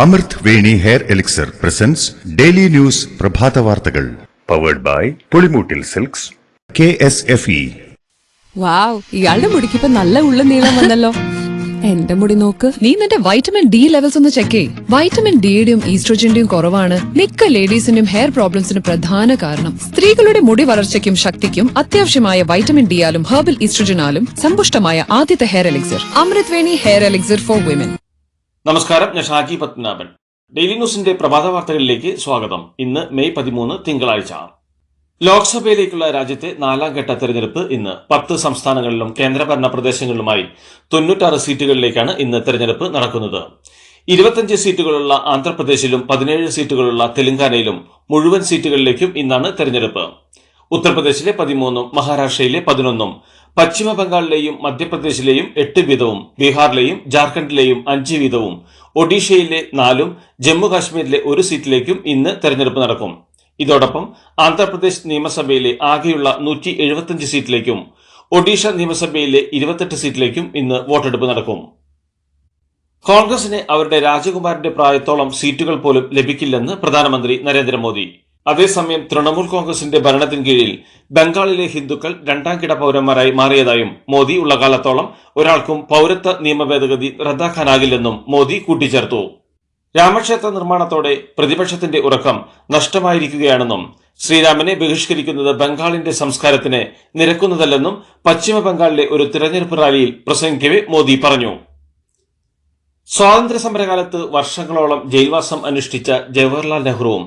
അമൃത് Veni hair elixir presents daily news പ്രഭാത വാർത്തകൾ powered by Pulimoottil silks KSFE. Wow, ഇയാളുടെ മുടിക്കിപ്പോ നല്ല ഉള്ള നീളം വന്നല്ലോ. എന്റെ മുടി നോക്ക്. നീ നിന്റെ വൈറ്റമിൻ ഡി ലെവൽസ് ഒന്ന് ചെക്ക് ചെയ്യ്. വൈറ്റമിൻ ഡിയുടെയും ഈസ്ട്രോജന്റെയും കുറവാണ് മിക്ക ലേഡീസിന്റെയും ഹെയർ പ്രോബ്ലംസിന് പ്രധാന കാരണം. സ്ത്രീകളുടെ മുടി വളർച്ചയ്ക്കും ശക്തിക്കും അത്യാവശ്യമായ വൈറ്റമിൻ ഡിയാലും ഹെർബൽ ഈസ്ട്രോജനാലും സമ്പുഷ്ടമായ ആദ്യത്തെ hair elixir Amrit Veni hair elixir for women. നമസ്കാരം, ഞാൻ ഷാജി പത്മനാഭൻ. ഡെയിലി ന്യൂസിന്റെ പ്രഭാത വാർത്തകളിലേക്ക് സ്വാഗതം. ഇന്ന് മെയ് 13 തിങ്കളാഴ്ച. ലോക്സഭയിലേക്കുള്ള രാജ്യത്തെ 4ാം ഘട്ട തെരഞ്ഞെടുപ്പ് ഇന്ന് 10 സംസ്ഥാനങ്ങളിലും കേന്ദ്രഭരണ പ്രദേശങ്ങളിലുമായി 96 സീറ്റുകളിലേക്കാണ് ഇന്ന് തെരഞ്ഞെടുപ്പ് നടക്കുന്നത്. 25 സീറ്റുകളുള്ള ആന്ധ്രാപ്രദേശിലും 17 സീറ്റുകളുള്ള തെലങ്കാനയിലും മുഴുവൻ സീറ്റുകളിലേക്കും ഇന്നാണ് തെരഞ്ഞെടുപ്പ്. ഉത്തർപ്രദേശിലെ 13, മഹാരാഷ്ട്രയിലെ 11, പശ്ചിമ ബംഗാളിലെയും മധ്യപ്രദേശിലെയും 8 വീതവും ബീഹാറിലെയും ജാർഖണ്ഡിലെയും 5 വീതവും ഒഡീഷയിലെ 4, ജമ്മു കാശ്മീരിലെ 1 സീറ്റിലേക്കും ഇന്ന് തെരഞ്ഞെടുപ്പ് നടക്കും. ഇതോടൊപ്പം ആന്ധ്രാപ്രദേശ് നിയമസഭയിലെ ആകെയുള്ള 175 സീറ്റിലേക്കും ഒഡീഷ നിയമസഭയിലെ 28 സീറ്റിലേക്കും ഇന്ന് വോട്ടെടുപ്പ് നടക്കും. കോൺഗ്രസിന് അവരുടെ രാജകുമാരന്റെ പ്രായത്തോളം സീറ്റുകൾ പോലും ലഭിക്കില്ലെന്ന് പ്രധാനമന്ത്രി നരേന്ദ്രമോദി. അതേസമയം തൃണമൂൽ കോൺഗ്രസിന്റെ ഭരണത്തിന് കീഴിൽ ബംഗാളിലെ ഹിന്ദുക്കൾ 2ാം കിട പൌരന്മാരായി മാറിയതായും മോദി ഉള്ള കാലത്തോളം ഒരാൾക്കും പൌരത്വ നിയമ ഭേദഗതി റദ്ദാക്കാനാകില്ലെന്നും മോദി കൂട്ടിച്ചേർത്തു. രാമക്ഷേത്ര നിർമ്മാണത്തോടെ പ്രതിപക്ഷത്തിന്റെ ഉറക്കം നഷ്ടമായിരിക്കുകയാണെന്നും ശ്രീരാമനെ ബഹിഷ്കരിക്കുന്നത് ബംഗാളിന്റെ സംസ്കാരത്തിന് നിരക്കുന്നതല്ലെന്നും പശ്ചിമ ബംഗാളിലെ ഒരു തിരഞ്ഞെടുപ്പ് റാലിയിൽ പ്രസംഗിക്കവെ മോദി പറഞ്ഞു. സ്വാതന്ത്ര്യ സമരകാലത്ത് വർഷങ്ങളോളം ജയിൽവാസം അനുഷ്ഠിച്ച ജവഹർലാൽ നെഹ്റുവും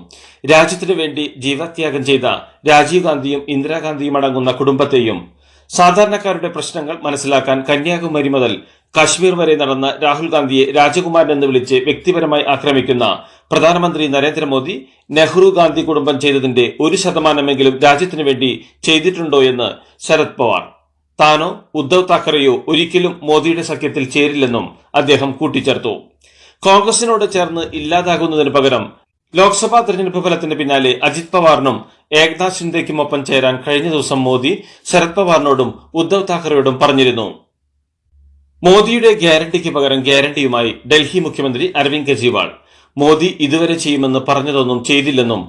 രാജ്യത്തിനു വേണ്ടി ജീവത്യാഗം ചെയ്ത രാജീവ് ഗാന്ധിയും ഇന്ദിരാഗാന്ധിയും അടങ്ങുന്ന കുടുംബത്തെയും സാധാരണക്കാരുടെ പ്രശ്നങ്ങൾ മനസ്സിലാക്കാൻ കന്യാകുമാരി മുതൽ കാശ്മീർ വരെ നടന്ന രാഹുൽ ഗാന്ധിയെ രാജകുമാരൻ എന്ന് വിളിച്ച് വ്യക്തിപരമായി ആക്രമിക്കുന്ന പ്രധാനമന്ത്രി നരേന്ദ്രമോദി നെഹ്റു ഗാന്ധി കുടുംബം ചെയ്തതിന്റെ 1% രാജ്യത്തിനു വേണ്ടി ചെയ്തിട്ടുണ്ടോ എന്ന് ശരത് പവാർ. താനോ ഉദ്ധവ് താക്കറെയോ ഒരിക്കലും മോദിയുടെ സഖ്യത്തിൽ ചേരില്ലെന്നും അദ്ദേഹം കൂട്ടിച്ചേർത്തു. കോൺഗ്രസിനോട് ചേർന്ന് ഇല്ലാതാകുന്നതിന് പകരം ലോക്സഭാ തെരഞ്ഞെടുപ്പ് ഫലത്തിന് പിന്നാലെ അജിത് പവാറിനും ഏക്നാഥ് ഷിൻഡെയ്ക്കുമൊപ്പം ചേരാൻ കഴിഞ്ഞ ദിവസം മോദി ശരത് പവാറിനോടും ഉദ്ധവ് താക്കറെയോടും പറഞ്ഞിരുന്നു. മോദിയുടെ ഗ്യാരണ്ടിക്ക് പകരം ഗ്യാരണ്ടിയുമായി ഡൽഹി മുഖ്യമന്ത്രി അരവിന്ദ് കെജ്രിവാൾ മോദി ഇതുവരെ ചെയ്യുമെന്ന് പറഞ്ഞതൊന്നും ചെയ്തില്ലെന്നും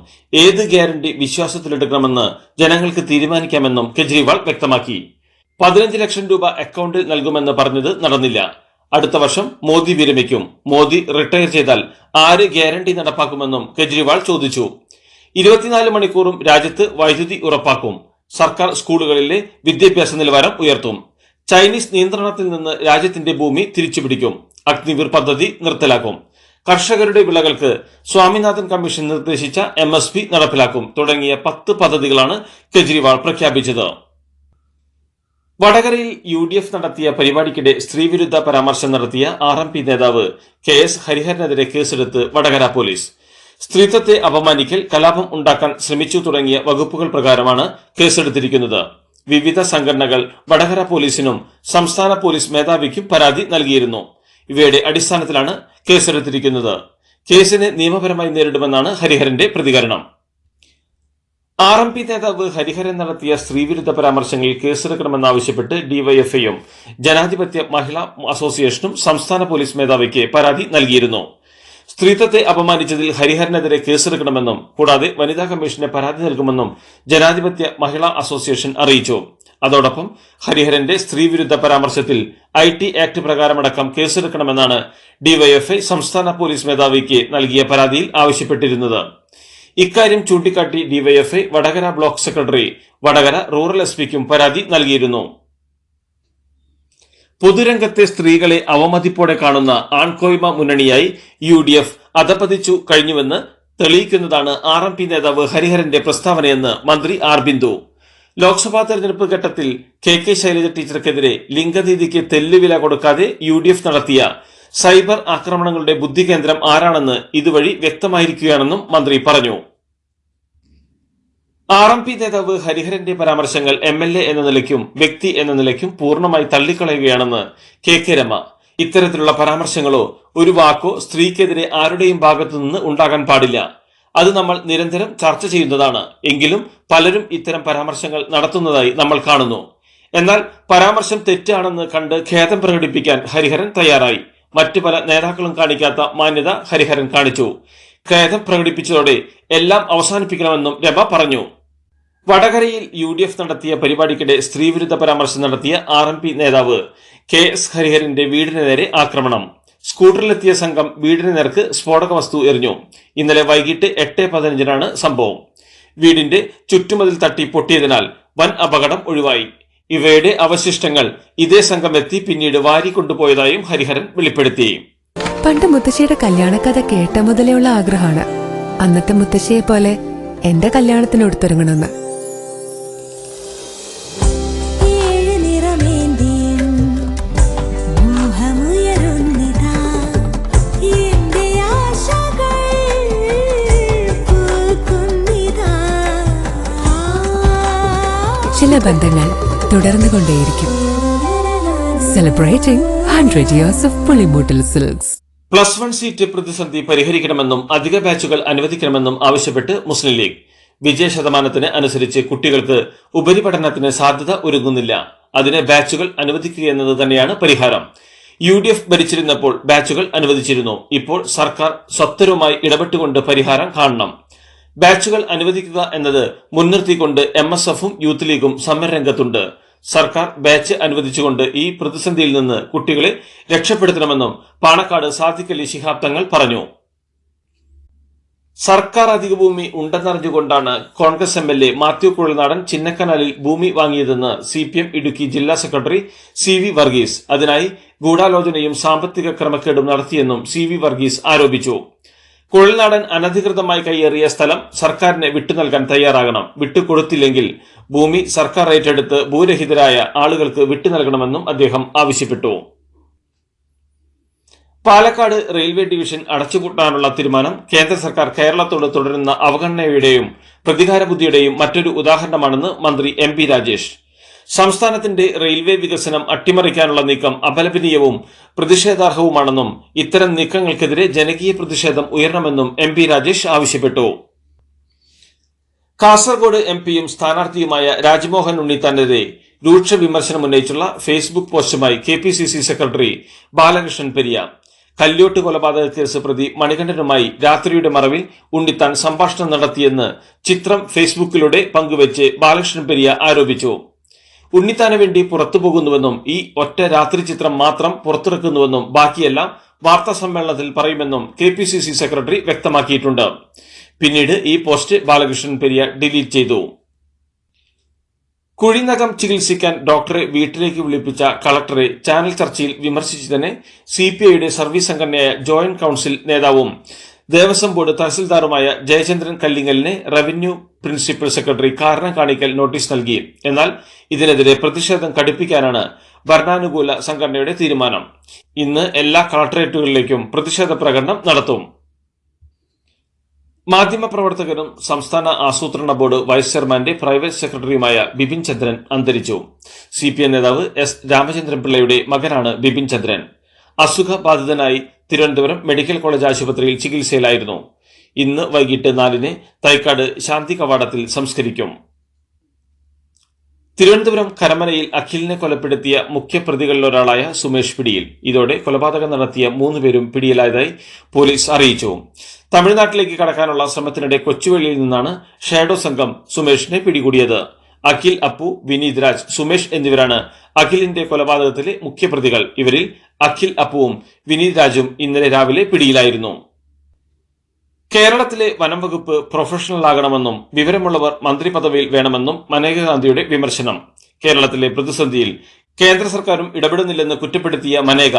ഏത് ഗ്യാരണ്ടി വിശ്വാസത്തിലെടുക്കണമെന്ന് ജനങ്ങൾക്ക് തീരുമാനിക്കാമെന്നും കെജ്രിവാൾ വ്യക്തമാക്കി. 15 ലക്ഷം രൂപ അക്കൗണ്ടിൽ നൽകുമെന്ന് പറഞ്ഞത് നടന്നില്ല. അടുത്ത വർഷം മോദി വിരമിക്കും. മോദി റിട്ടയർ ചെയ്താൽ ആര് ഗ്യാരണ്ടി നടപ്പാക്കുമെന്നും കെജ്രിവാൾ ചോദിച്ചു. 24 മണിക്കൂറും രാജ്യത്ത് വൈദ്യുതി ഉറപ്പാക്കും. സർക്കാർ സ്കൂളുകളിലെ വിദ്യാഭ്യാസ നിലവാരം ഉയർത്തും. ചൈനീസ് നിയന്ത്രണത്തിൽ നിന്ന് രാജ്യത്തിന്റെ ഭൂമി തിരിച്ചുപിടിക്കും. അഗ്നിവീർ പദ്ധതി നിർത്തലാക്കും. കർഷകരുടെ വിളകൾക്ക് സ്വാമിനാഥൻ കമ്മീഷൻ നിർദ്ദേശിച്ച MSP നടപ്പിലാക്കും. തുടങ്ങിയ 10 പദ്ധതികളാണ് കെജ്രിവാൾ പ്രഖ്യാപിച്ചത്. വടകരയിൽ UDF നടത്തിയ പരിപാടിക്കിടെ സ്ത്രീവിരുദ്ധ പരാമർശം നടത്തിയ RMP നേതാവ് KS ഹരിഹരനെതിരെ കേസെടുത്ത് വടകര പോലീസ്. സ്ത്രീത്വത്തെ അപമാനിക്കൽ, കലാപം ഉണ്ടാക്കാൻ ശ്രമിച്ചു തുടങ്ങിയ വകുപ്പുകൾ പ്രകാരമാണ് കേസെടുത്തിരിക്കുന്നത്. വിവിധ സംഘടനകൾ വടകര പോലീസിനും സംസ്ഥാന പോലീസ് മേധാവിക്കും പരാതി നൽകിയിരുന്നു. ഇവയുടെ അടിസ്ഥാനത്തിലാണ് കേസെടുത്തിരിക്കുന്നത്. കേസിനെ നിയമപരമായി നേരിടുമെന്നാണ് ഹരിഹരന്റെ പ്രതികരണം. RMP നേതാവ് ഹരിഹരൻ നടത്തിയ സ്ത്രീവിരുദ്ധ പരാമർശങ്ങളിൽ കേസെടുക്കണമെന്നാവശ്യപ്പെട്ട് DYFIയും ജനാധിപത്യ മഹിളാ അസോസിയേഷനും സംസ്ഥാന പോലീസ് മേധാവിക്ക് പരാതി നൽകിയിരുന്നു. സ്ത്രീത്വത്തെ അപമാനിച്ചതിൽ ഹരിഹരനെതിരെ കേസെടുക്കണമെന്നും കൂടാതെ വനിതാ കമ്മീഷന് പരാതി നൽകുമെന്നും ജനാധിപത്യ മഹിളാ അസോസിയേഷൻ അറിയിച്ചു. അതോടൊപ്പം ഹരിഹരന്റെ സ്ത്രീവിരുദ്ധ പരാമർശത്തിൽ IT ആക്ട് പ്രകാരമടക്കം കേസെടുക്കണമെന്നാണ് DYFI സംസ്ഥാന പോലീസ് മേധാവിക്ക് നൽകിയ പരാതിയിൽ ആവശ്യപ്പെട്ടിരുന്നത്. ഇക്കാര്യം ചൂണ്ടിക്കാട്ടി DYFI Vadakara block secretary Vadakara rural SPക്കും പരാതി നൽകിയിരുന്നു. പൊതുരംഗത്തെ സ്ത്രീകളെ അവമതിപ്പോടെ കാണുന്ന ആൺകോയ്മ മുന്നണിയായി UDF അധപതിച്ചു കഴിഞ്ഞുവെന്ന് തെളിയിക്കുന്നതാണ് RMP നേതാവ് ഹരിഹരന്റെ പ്രസ്താവനയെന്ന് മന്ത്രി R ബിന്ദു. ലോക്സഭാ തെരഞ്ഞെടുപ്പ് ഘട്ടത്തിൽ KK ശൈലജ ടീച്ചർക്കെതിരെ ലിംഗനീതിക്ക് തെല്ലുവില കൊടുക്കാതെ UDF നടത്തിയ സൈബർ ആക്രമണങ്ങളുടെ ബുദ്ധികേന്ദ്രം ആരാണെന്ന് ഇതുവഴി വ്യക്തമായിരിക്കുകയാണെന്നും മന്ത്രി പറഞ്ഞു. RMP നേതാവ് ഹരിഹരന്റെ പരാമർശങ്ങൾ MLA എന്ന നിലയ്ക്കും വ്യക്തി എന്ന നിലയ്ക്കും പൂർണ്ണമായി തള്ളിക്കളയുകയാണെന്ന് KK രമ. ഇത്തരത്തിലുള്ള പരാമർശങ്ങളോ ഒരു വാക്കോ സ്ത്രീക്കെതിരെ ആരുടെയും ഭാഗത്തുനിന്ന് ഉണ്ടാകാൻ പാടില്ല. അത് നമ്മൾ നിരന്തരം ചർച്ച ചെയ്യുന്നതാണ്. എങ്കിലും പലരും ഇത്തരം പരാമർശങ്ങൾ നടത്തുന്നതായി നമ്മൾ കാണുന്നു. എന്നാൽ പരാമർശം തെറ്റാണെന്ന് കണ്ട് ഖേദം പ്രകടിപ്പിക്കാൻ ഹരിഹരൻ തയ്യാറായി. മറ്റു പല നേതാക്കളും കാണിക്കാത്ത മാന്യത ഹരിഹരൻ കാണിച്ചു. ഖേദം പ്രകടിപ്പിച്ചതോടെ എല്ലാം അവസാനിപ്പിക്കണമെന്നും രമ പറഞ്ഞു. വടകരയിൽ UDF നടത്തിയ പരിപാടിക്കിടെ സ്ത്രീവിരുദ്ധ പരാമർശം നടത്തിയ RMP നേതാവ് KS ഹരിഹരന്റെ വീടിന് നേരെ ആക്രമണം. സ്കൂട്ടറിലെത്തിയ സംഘം വീടിന് നേർക്ക് സ്ഫോടക വസ്തു എറിഞ്ഞു. ഇന്നലെ വൈകിട്ട് 8:15 സംഭവം. വീടിന്റെ ചുറ്റുമതിൽ തട്ടി പൊട്ടിയതിനാൽ വൻ അപകടം ഒഴിവായി. ഇവയുടെ അവശിഷ്ടങ്ങൾ ഇതേ സംഘം എത്തി പിന്നീട് വാരിക്കൊണ്ടുപോയതായും ഹരിഹരൻ വെളിപ്പെടുത്തി. പണ്ട് മുത്തശ്ശിയുടെ കല്യാണക്കഥ കേട്ട മുതലേ ഉള്ള ആഗ്രഹമാണ് അന്നത്തെ മുത്തശ്ശിയെ പോലെ എന്റെ കല്യാണത്തിന് എടുത്തൊരുങ്ങണമെന്ന്. ചില ബന്ധങ്ങൾ തുടർന്നുകൊണ്ടേയിരിക്കും. Celebrating 100 years of Pulimoottil silks. +1 seat പ്രതിസന്ധി പരിഹരിക്കണമെന്നും അധിക ബാച്ചുകൾ അനുവദിക്കണമെന്നും ആവശ്യപ്പെട്ട് മുസ്ലിം ലീഗ്. വിജയശതമാനത്തിന് അനുസരിച്ച് കുട്ടികൾക്ക് ഉപരിപഠനത്തിന് സാധ്യത ഒരുങ്ങുന്നില്ല. അതിന് ബാച്ചുകൾ അനുവദിക്കുകയെന്നത് തന്നെയാണ് പരിഹാരം. UDF ഭരിച്ചിരുന്നപ്പോൾ ബാച്ചുകൾ അനുവദിച്ചിരുന്നു. ഇപ്പോൾ സർക്കാർ സ്വത്തരവുമായി ഇടപെട്ടുകൊണ്ട് പരിഹാരം കാണണം. ബാച്ചുകൾ അനുവദിക്കുക എന്നത് മുൻനിർത്തിക്കൊണ്ട് MSFും യൂത്ത് ലീഗും സമരരംഗത്തുണ്ട്. സർക്കാർ ബാച്ച് അനുവദിച്ചുകൊണ്ട് ഈ പ്രതിസന്ധിയിൽ നിന്ന് കുട്ടികളെ രക്ഷപ്പെടുത്തണമെന്നും പാണക്കാട് സാദിഖ് അലി ശിഹാബ് തങ്ങൾ പറഞ്ഞു. സർക്കാർ അധിക ഭൂമി ഉണ്ടെന്നറിഞ്ഞുകൊണ്ടാണ് കോൺഗ്രസ് MLA മാത്യു കുഴൽനാടൻ ചിന്നക്കനാലിൽ ഭൂമി വാങ്ങിയതെന്ന് CPM ഇടുക്കി ജില്ലാ സെക്രട്ടറി CV വർഗീസ്. അതിനായി ഗൂഢാലോചനയും സാമ്പത്തിക ക്രമക്കേടും നടത്തിയെന്നും CV വർഗീസ് ആരോപിച്ചു. കുഴൽനാടൻ അനധികൃതമായി കൈയേറിയ സ്ഥലം സർക്കാരിന് വിട്ടുനൽകാൻ തയ്യാറാകണം. വിട്ടുകൊടുത്തില്ലെങ്കിൽ ഭൂമി സർക്കാർ ഏറ്റെടുത്ത് ഭൂരഹിതരായ ആളുകൾക്ക് വിട്ടുനൽകണമെന്നും അദ്ദേഹം ആവശ്യപ്പെട്ടു. പാലക്കാട് റെയിൽവേ ഡിവിഷൻ അടച്ചുപൂട്ടാനുള്ള തീരുമാനം കേന്ദ്ര സർക്കാർ കേരളത്തോട് തുടരുന്ന അവഗണനയുടെയും പ്രതികാരബുദ്ധിയുടെയും മറ്റൊരു ഉദാഹരണമാണെന്ന് മന്ത്രി MP രാജേഷ്. സംസ്ഥാനത്തിന്റെ റെയിൽവേ വികസനം അട്ടിമറിക്കാനുള്ള നീക്കം അപലപനീയവും പ്രതിഷേധാർഹവുമാണെന്നും ഇത്തരം നീക്കങ്ങൾക്കെതിരെ ജനകീയ പ്രതിഷേധം ഉയരണമെന്നും MP രാജേഷ് ആവശ്യപ്പെട്ടു. കാസർഗോഡ് MPയും സ്ഥാനാർത്ഥിയുമായ രാജ്മോഹൻ ഉണ്ണിത്താനെതിരെ രൂക്ഷ വിമർശനം ഉന്നയിച്ചുള്ള ഫേസ്ബുക്ക് പോസ്റ്റുമായി KPCC സെക്രട്ടറി ബാലകൃഷ്ണൻ പെരിയ. കല്യോട്ട് കൊലപാതക കേസ് പ്രതി മണികണ്ഠനുമായി രാത്രിയുടെ മറവിൽ ഉണ്ണിത്താൻ സംഭാഷണം നടത്തിയെന്ന് ചിത്രം ഫേസ്ബുക്കിലൂടെ പങ്കുവച്ച് ബാലകൃഷ്ണൻ പെരിയ ആരോപിച്ചു. ഉണ്ണിത്താന് വേണ്ടി പുറത്തുപോകുന്നുവെന്നും ഈ ഒറ്റ രാത്രി ചിത്രം മാത്രം പുറത്തിറക്കുന്നുവെന്നും ബാക്കിയെല്ലാം വാർത്താ സമ്മേളനത്തിൽ പറയുമെന്നും KPCC സെക്രട്ടറി വ്യക്തമാക്കിയിട്ടുണ്ട്. പിന്നീട് ഈ പോസ്റ്റ് ബാലകൃഷ്ണൻ പെരിയ ഡിലീറ്റ് ചെയ്തു. കുഴിനകം ചികിത്സിക്കാൻ ഡോക്ടറെ വീട്ടിലേക്ക് വിളിപ്പിച്ച കളക്ടറെ ചാനൽ ചർച്ചയിൽ വിമർശിച്ചതിനെ CPIയുടെ സർവീസ് സംഘടനയായ ജോയിന്റ് കൌൺസിൽ നേതാവും ദേവസ്വം ബോർഡ് തഹസിൽദാറുമായ ജയചന്ദ്രൻ കല്ലിങ്ങലിനെ റവന്യൂ പ്രിൻസിപ്പൽ സെക്രട്ടറി കാരണം കാണിക്കൽ നോട്ടീസ് നൽകി. എന്നാൽ ഇതിനെതിരെ പ്രതിഷേധം കടുപ്പിക്കാനാണ് ഭരണാനുകൂല സംഘടനയുടെ തീരുമാനം. ഇന്ന് എല്ലാ കളക്ടറേറ്റുകളിലേക്കും പ്രതിഷേധ പ്രകടനം നടത്തും. മാധ്യമപ്രവർത്തകനും സംസ്ഥാന ആസൂത്രണ ബോർഡ് വൈസ് ചെയർമാന്റെ പ്രൈവറ്റ് സെക്രട്ടറിയുമായ ബിപിൻ ചന്ദ്രൻ അന്തരിച്ചു. CPM നേതാവ് S രാമചന്ദ്രൻപിള്ളയുടെ മകനാണ് ബിപിൻ ചന്ദ്രൻ. അസുഖബാധിതനായി തിരുവനന്തപുരം മെഡിക്കൽ കോളേജ് ആശുപത്രിയിൽ ചികിത്സയിലായിരുന്നു. ഇന്ന് വൈകിട്ട് 4-ന് തൈക്കാട് ശാന്തി കവാടത്തിൽ സംസ്കരിക്കും. തിരുവനന്തപുരം കരമനയിൽ അഖിലിനെ കൊലപ്പെടുത്തിയ മുഖ്യപ്രതികളിലൊരാളായ സുമേഷ് പിടിയിൽ. ഇതോടെ കൊലപാതകം നടത്തിയ 3 പേരും പിടിയിലായതായി പോലീസ് അറിയിച്ചു. തമിഴ്നാട്ടിലേക്ക് കടക്കാനുള്ള ശ്രമത്തിനിടെ കൊച്ചുവേളിയിൽ നിന്നാണ് ഷാഡോ സംഘം സുമേഷിനെ പിടികൂടിയത്. അഖിൽ, അപ്പു, വിനീത് രാജ്, സുമേഷ് എന്നിവരാണ് അഖിലിന്റെ കൊലപാതകത്തിലെ മുഖ്യപ്രതികൾ. ഇവരിൽ അഖിൽ, അപ്പുവും വിനീത് രാജും ഇന്നലെ രാവിലെ പിടിയിലായിരുന്നു. കേരളത്തിലെ വനം വകുപ്പ് പ്രൊഫഷണൽ ആകണമെന്നും വിവരമുള്ളവർ മന്ത്രി പദവിയിൽ വേണമെന്നും മനേകാ ഗാന്ധിയുടെ വിമർശനം. കേരളത്തിലെ പ്രതിസന്ധിയിൽ കേന്ദ്ര സർക്കാരും ഇടപെടുന്നില്ലെന്ന് കുറ്റപ്പെടുത്തിയ മനേക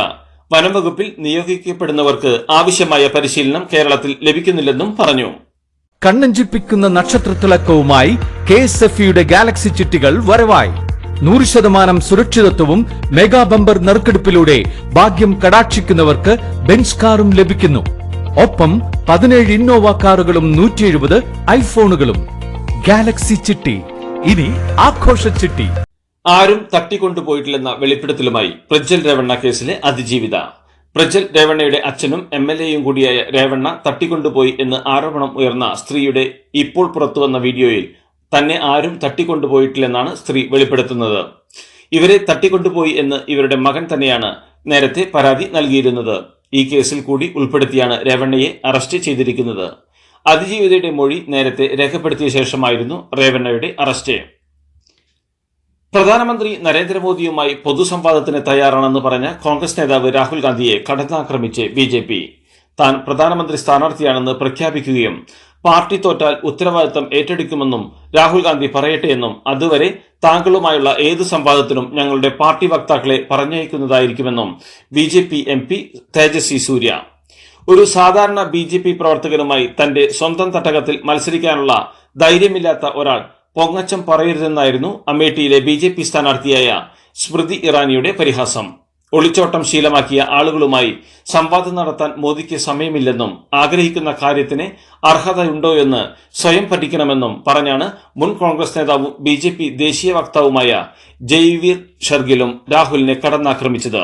വനം വകുപ്പിൽ നിയോഗിക്കപ്പെടുന്നവർക്ക് ആവശ്യമായ പരിശീലനം കേരളത്തിൽ ലഭിക്കുന്നില്ലെന്നും പറഞ്ഞു. കണ്ണഞ്ചിപ്പിക്കുന്ന നക്ഷത്രത്തിളക്കവുമായി KSFEയുടെ ഗാലക്സി ചിട്ടികൾ വരവായി. 100% സുരക്ഷിതത്വവും മെഗാ ബമ്പർ നറുക്കെടുപ്പിലൂടെ ഭാഗ്യം കടാക്ഷിക്കുന്നവർക്ക് ബെൻസ് കാറും ലഭിക്കുന്നു. ഒപ്പം 17 ഇന്നോവ കാറുകളും 170 ഐഫോണുകളും. ഗാലക്സി ചിട്ടി, ഇനി ആഘോഷ ചിട്ടി. ആരും തട്ടിക്കൊണ്ടുപോയിട്ടില്ലെന്ന വെളിപ്പെടുത്തലുമായി പ്രജ്വൽ രേവണ്ണ കേസിലെ അതിജീവിത. പ്രജ്വൽ രേവണ്ണയുടെ അച്ഛനും MLAയും കൂടിയായ രേവണ്ണ തട്ടിക്കൊണ്ടുപോയി എന്ന് ആരോപണം ഉയർന്ന സ്ത്രീയുടെ ഇപ്പോൾ പുറത്തുവന്ന വീഡിയോയിൽ തന്നെ ആരും തട്ടിക്കൊണ്ടുപോയിട്ടില്ലെന്നാണ് സ്ത്രീ വെളിപ്പെടുത്തുന്നത്. ഇവരെ തട്ടിക്കൊണ്ടുപോയി എന്ന് ഇവരുടെ മകൻ തന്നെയാണ് നേരത്തെ പരാതി നൽകിയിരുന്നത്. ഈ കേസിൽ കൂടി ഉൾപ്പെടുത്തിയാണ് രേവണ്ണയെ അറസ്റ്റ് ചെയ്തിരിക്കുന്നത്. അതിജീവിതയുടെ മൊഴി നേരത്തെ രേഖപ്പെടുത്തിയ ശേഷമായിരുന്നു രേവണ്ണയുടെ അറസ്റ്റ്. പ്രധാനമന്ത്രി നരേന്ദ്രമോദിയുമായി പൊതുസംവാദത്തിന് തയ്യാറാണെന്ന് പറഞ്ഞ കോൺഗ്രസ് നേതാവ് രാഹുൽ ഗാന്ധിയെ കടന്നാക്രമിച്ച് BJP. താൻ പ്രധാനമന്ത്രി സ്ഥാനാർത്ഥിയാണെന്ന് പ്രഖ്യാപിക്കുകയും പാർട്ടി തോറ്റാൽ ഉത്തരവാദിത്തം ഏറ്റെടുക്കുമെന്നും രാഹുൽ ഗാന്ധി പറയട്ടെയെന്നും അതുവരെ താങ്കളുമായുള്ള ഏത് സംവാദത്തിനും ഞങ്ങളുടെ party വക്താക്കളെ പറഞ്ഞയക്കുന്നതായിരിക്കുമെന്നും BJP MP Tejasvi Surya. ഒരു സാധാരണ BJP പ്രവർത്തകനുമായി തന്റെ സ്വന്തം തട്ടകത്തിൽ മത്സരിക്കാനുള്ള ധൈര്യമില്ലാത്ത ഒരാൾ പൊങ്ങച്ചം പറയരുതെന്നായിരുന്നു അമേഠിയിലെ BJP സ്ഥാനാർത്ഥിയായ സ്മൃതി ഇറാനിയുടെ പരിഹാസം. ഒളിച്ചോട്ടം ശീലമാക്കിയ ആളുകളുമായി സംവാദം നടത്താൻ മോദിക്ക് സമയമില്ലെന്നും ആഗ്രഹിക്കുന്ന കാര്യത്തിന് അർഹതയുണ്ടോ എന്ന് സ്വയം പഠിക്കണമെന്നും പറഞ്ഞാണ് മുൻ കോൺഗ്രസ് നേതാവും BJP ദേശീയ വക്താവുമായ ജയ്വീർ ഷർഗിലും രാഹുലിനെ കടന്നാക്രമിച്ചത്.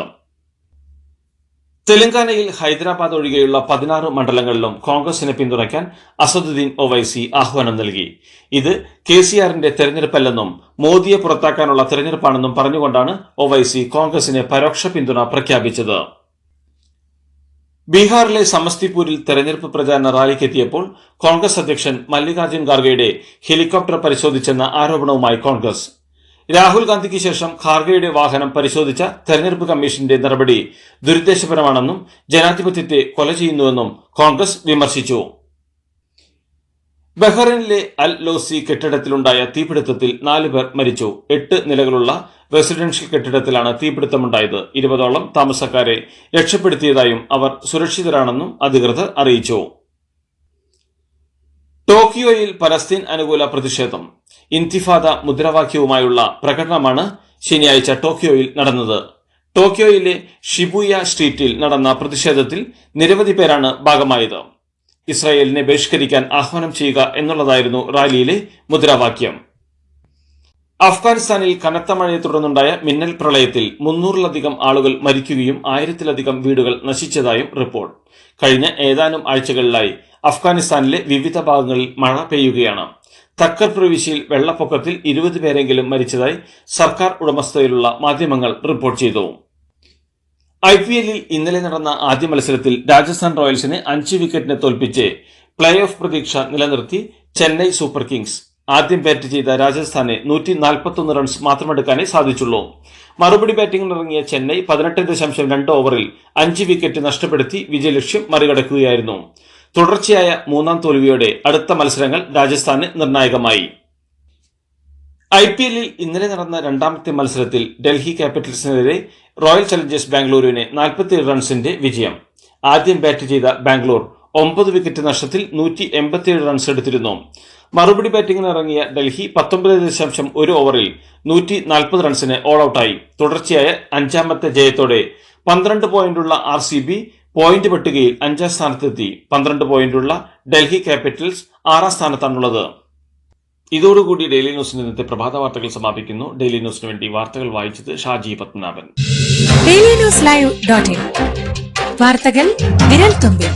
തെലങ്കാനയിൽ ഹൈദരാബാദ് ഒഴികെയുള്ള 16 മണ്ഡലങ്ങളിലും കോൺഗ്രസിനെ പിന്തുണയ്ക്കാൻ അസദുദ്ദീൻ ഒവൈസി ആഹ്വാനം നൽകി. ഇത് KCRന്റെ തെരഞ്ഞെടുപ്പല്ലെന്നും മോദിയെ പുറത്താക്കാനുള്ള തെരഞ്ഞെടുപ്പാണെന്നും പറഞ്ഞുകൊണ്ടാണ് ഒവൈസി കോൺഗ്രസിന് പരോക്ഷ പിന്തുണ പ്രഖ്യാപിച്ചത്. ബീഹാറിലെ സമസ്തിപൂരിൽ തെരഞ്ഞെടുപ്പ് പ്രചാരണ റാലിക്കെത്തിയപ്പോൾ കോൺഗ്രസ് അധ്യക്ഷൻ മല്ലികാർജ്ജുൻ ഖാർഗെയുടെ ഹെലികോപ്റ്റർ പരിശോധിച്ചെന്ന ആരോപണവുമായി കോൺഗ്രസ്. രാഹുൽ ഗാന്ധിക്ക് ശേഷം ഖാർഗെയുടെ വാഹനം പരിശോധിച്ച തെരഞ്ഞെടുപ്പ് കമ്മീഷന്റെ നടപടി ദുരുദ്ദേശപരമാണെന്നും ജനാധിപത്യത്തെ കൊല ചെയ്യുന്നുവെന്നും കോൺഗ്രസ് വിമർശിച്ചു. ബഹ്റൈനിലെ അൽ ലോസി കെട്ടിടത്തിലുണ്ടായ തീപിടുത്തത്തിൽ 4 പേർ മരിച്ചു. 8 നിലകളുള്ള റെസിഡൻഷ്യൽ കെട്ടിടത്തിലാണ് തീപിടുത്തമുണ്ടായത്. 20ഓളം താമസക്കാരെ രക്ഷപ്പെടുത്തിയതായും അവർ സുരക്ഷിതരാണെന്നും അധികൃതർ അറിയിച്ചു. ടോക്കിയോയിൽ പലസ്തീൻ അനുകൂല പ്രതിഷേധം. ഇന്തിഫാദ മുദ്രാവാക്യവുമായുള്ള പ്രകടനമാണ് ശനിയാഴ്ച ടോക്കിയോയിൽ നടന്നത്. ടോക്കിയോയിലെ ഷിബുയ സ്ട്രീറ്റിൽ നടന്ന പ്രതിഷേധത്തിൽ നിരവധി പേരാണ് ഭാഗമായത്. ഇസ്രായേലിനെ ബഹിഷ്കരിക്കാൻ ആഹ്വാനം ചെയ്യുക എന്നുള്ളതായിരുന്നു റാലിയിലെ മുദ്രാവാക്യം. അഫ്ഗാനിസ്ഥാനിൽ കനത്ത മഴയെ തുടർന്നുണ്ടായ മിന്നൽ പ്രളയത്തിൽ 300-ലധികം ആളുകൾ മരിക്കുകയും 1000-ലധികം വീടുകൾ നശിച്ചതായും റിപ്പോർട്ട്. കഴിഞ്ഞ ഏതാനും ആഴ്ചകളിലായി അഫ്ഗാനിസ്ഥാനിലെ വിവിധ ഭാഗങ്ങളിൽ മഴ പെയ്യുകയാണ്. തക്കർ പ്രവിശ്യയിൽ വെള്ളപ്പൊക്കത്തിൽ 20 പേരെങ്കിലും മരിച്ചതായി സർക്കാർ ഉടമസ്ഥതയിലുള്ള മാധ്യമങ്ങൾ റിപ്പോർട്ട് ചെയ്തു. IPLൽ ഇന്നലെ നടന്ന ആദ്യ മത്സരത്തിൽ രാജസ്ഥാൻ റോയൽസിനെ 5 വിക്കറ്റിന് തോൽപ്പിച്ച് പ്ലേ ഓഫ് പ്രതീക്ഷ നിലനിർത്തി ചെന്നൈ സൂപ്പർ കിങ്സ്. ആദ്യം ബാറ്റ് ചെയ്ത രാജസ്ഥാനെ 141 റൺസ് മാത്രമെടുക്കാനേ സാധിച്ചുള്ളൂ. മറുപടി ബാറ്റിംഗിനിറങ്ങിയ ചെന്നൈ 18.2 ഓവറിൽ 5 വിക്കറ്റ് നഷ്ടപ്പെടുത്തി വിജയലക്ഷ്യം മറികടക്കുകയായിരുന്നു. തുടർച്ചയായ 3ാം തോൽവിയോടെ അടുത്ത മത്സരങ്ങൾ രാജസ്ഥാന് നിർണായകമായി. IPLൽ ഇന്നലെ നടന്ന 2ാമത്തെ മത്സരത്തിൽ ഡൽഹി ക്യാപിറ്റൽസിനെതിരെ റോയൽ ചലഞ്ചേഴ്സ് ബാംഗ്ലൂരിന് 47 റൺസിന്റെ വിജയം. ആദ്യം ബാറ്റ് ചെയ്ത ബാംഗ്ലൂർ 9 വിക്കറ്റ് നഷ്ടത്തിൽ 187 റൺസ് എടുത്തിരുന്നു. മറുപടി ബാറ്റിംഗിനിറങ്ങിയ ഡൽഹി 19.1 ഓവറിൽ 140 റൺസിന് ഓൾ ഔട്ടായി. തുടർച്ചയായ 5ാമത്തെ ജയത്തോടെ 12 പോയിന്റുള്ള RCB പോയിന്റ് പട്ടികയിൽ 5ാം സ്ഥാനത്തെത്തി. 12 പോയിന്റുള്ള ഡൽഹി ക്യാപിറ്റൽസ് 6ാം സ്ഥാനത്താണുള്ളത്. ഇതോടുകൂടി ഡെയിലി ന്യൂസിന്റെ ഇന്നത്തെ പ്രഭാത വാർത്തകൾ സമാപിക്കുന്നു. ഡെയിലി ന്യൂസിന് വേണ്ടി വാർത്തകൾ വായിച്ചത് ഷാജി പത്മനാഭൻ. DailyNewsLive.in വാർത്തകൾ വിരൽ തുമ്പിൽ.